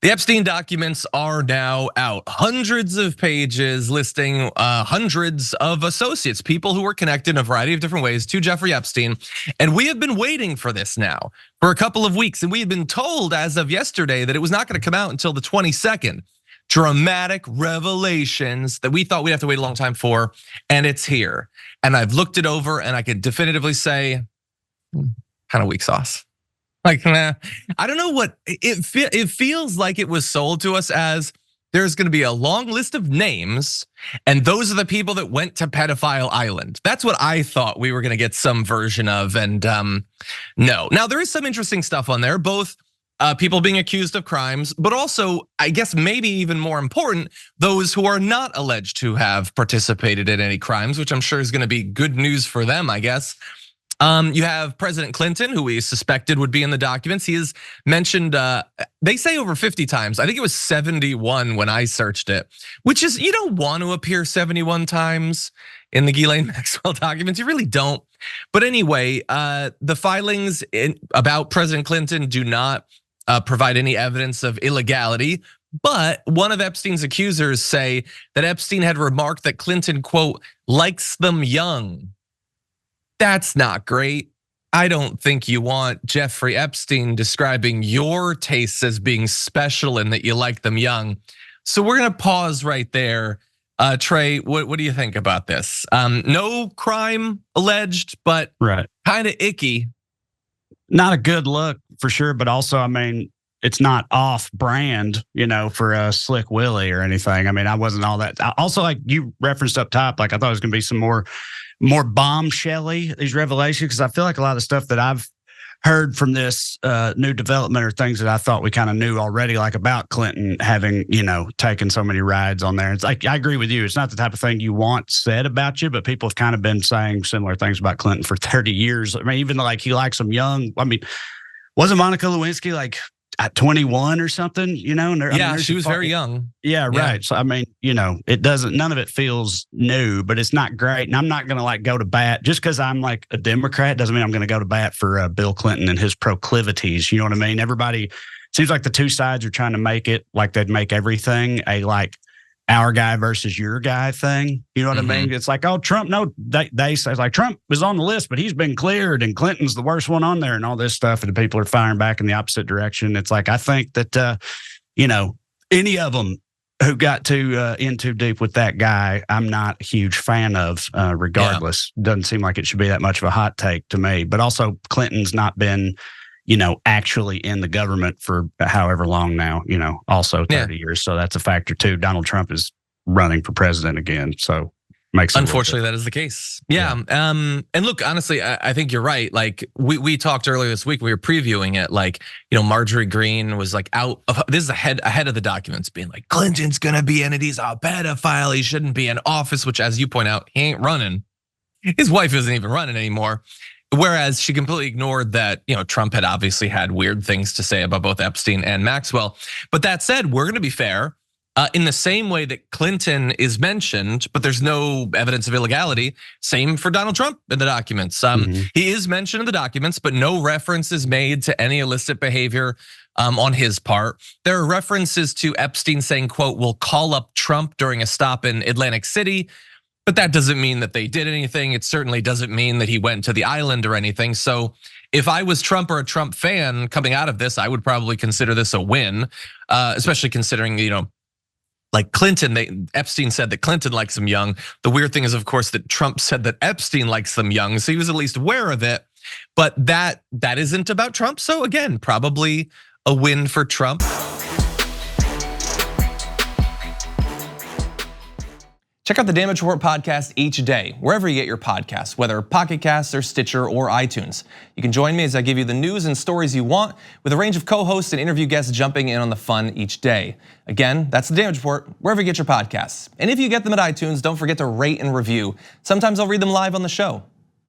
The Epstein documents are now out. Hundreds of pages listing hundreds of associates, people who were connected in a variety of different ways to Jeffrey Epstein. And we have been waiting for this now for a couple of weeks. And we had been told as of yesterday that it was not going to come out until the 22nd. Dramatic revelations that we thought we'd have to wait a long time for, and it's here. And I've looked it over and I could definitively say, kind of weak sauce. Like, nah, I don't know what, it feels like it was sold to us as there's gonna be a long list of names, and those are the people that went to Pedophile Island. That's what I thought we were gonna get some version of, and no. Now there is some interesting stuff on there, both people being accused of crimes, but also, I guess maybe even more important, those who are not alleged to have participated in any crimes, which I'm sure is gonna be good news for them, I guess. You have President Clinton, who we suspected would be in the documents. He is mentioned, they say over 50 times. I think it was 71 when I searched it, which is, you don't want to appear 71 times in the Ghislaine Maxwell documents. You really don't. But anyway, the filings about President Clinton do not provide any evidence of illegality. But one of Epstein's accusers say that Epstein had remarked that Clinton, quote, likes them young. That's not great. I don't think you want Jeffrey Epstein describing your tastes as being special and that you like them young. So we're gonna pause right there. Trae, what do you think about this? No crime alleged, but kind of icky. Not a good look for sure, but also, I mean, it's not off brand, for a Slick Willie or anything. I mean, I wasn't all that. Also, like you referenced up top, like I thought it was gonna be some more bombshelly, these revelations, because I feel like a lot of the stuff that I've heard from this new development are things that I thought we kind of knew already, like about Clinton having, taken so many rides on there. It's like, I agree with you. It's not the type of thing you want said about you, but people have kind of been saying similar things about Clinton for 30 years. I mean, even like he likes them young. I mean, wasn't Monica Lewinsky like at 21 or something, Yeah, she was very young. Yeah, right. Yeah. So, I mean, none of it feels new, but it's not great. And I'm not going to like go to bat just because I'm like a Democrat doesn't mean I'm going to go to bat for Bill Clinton and his proclivities. You know what I mean? Everybody seems like the two sides are trying to make it like they'd make everything a like our guy versus your guy thing. You know what I mean? It's like, oh, Trump, no, they say like Trump is on the list, but he's been cleared and Clinton's the worst one on there and all this stuff. And the people are firing back in the opposite direction. It's like, I think that, any of them who got in too deep with that guy, I'm not a huge fan of regardless. Yeah. Doesn't seem like it should be that much of a hot take to me, but also Clinton's not been, actually in the government for however long now, also 30 years. So that's a factor too. Donald Trump is running for president again. So makes it unfortunately that is the case. Yeah. And look, honestly, I think you're right. Like we talked earlier this week, we were previewing it. Like, Marjorie Greene was like out of this is ahead of the documents being like, Clinton's gonna be in it. He's a pedophile. He shouldn't be in office, which as you point out, he ain't running. His wife isn't even running anymore. Whereas she completely ignored that, Trump had obviously had weird things to say about both Epstein and Maxwell. But that said, we're gonna be fair. In the same way that Clinton is mentioned, but there's no evidence of illegality, same for Donald Trump in the documents. He is mentioned in the documents, but no reference is made to any illicit behavior on his part. There are references to Epstein saying, quote, we'll call up Trump during a stop in Atlantic City. But that doesn't mean that they did anything. It certainly doesn't mean that he went to the island or anything. So if I was Trump or a Trump fan coming out of this, I would probably consider this a win, especially considering, like Clinton, Epstein said that Clinton likes them young. The weird thing is, of course, that Trump said that Epstein likes them young. So he was at least aware of it, but that isn't about Trump. So again, probably a win for Trump. Check out the Damage Report podcast each day, wherever you get your podcasts, whether Pocket Casts or Stitcher or iTunes. You can join me as I give you the news and stories you want with a range of co-hosts and interview guests jumping in on the fun each day. Again, that's the Damage Report, wherever you get your podcasts. And if you get them at iTunes, don't forget to rate and review. Sometimes I'll read them live on the show.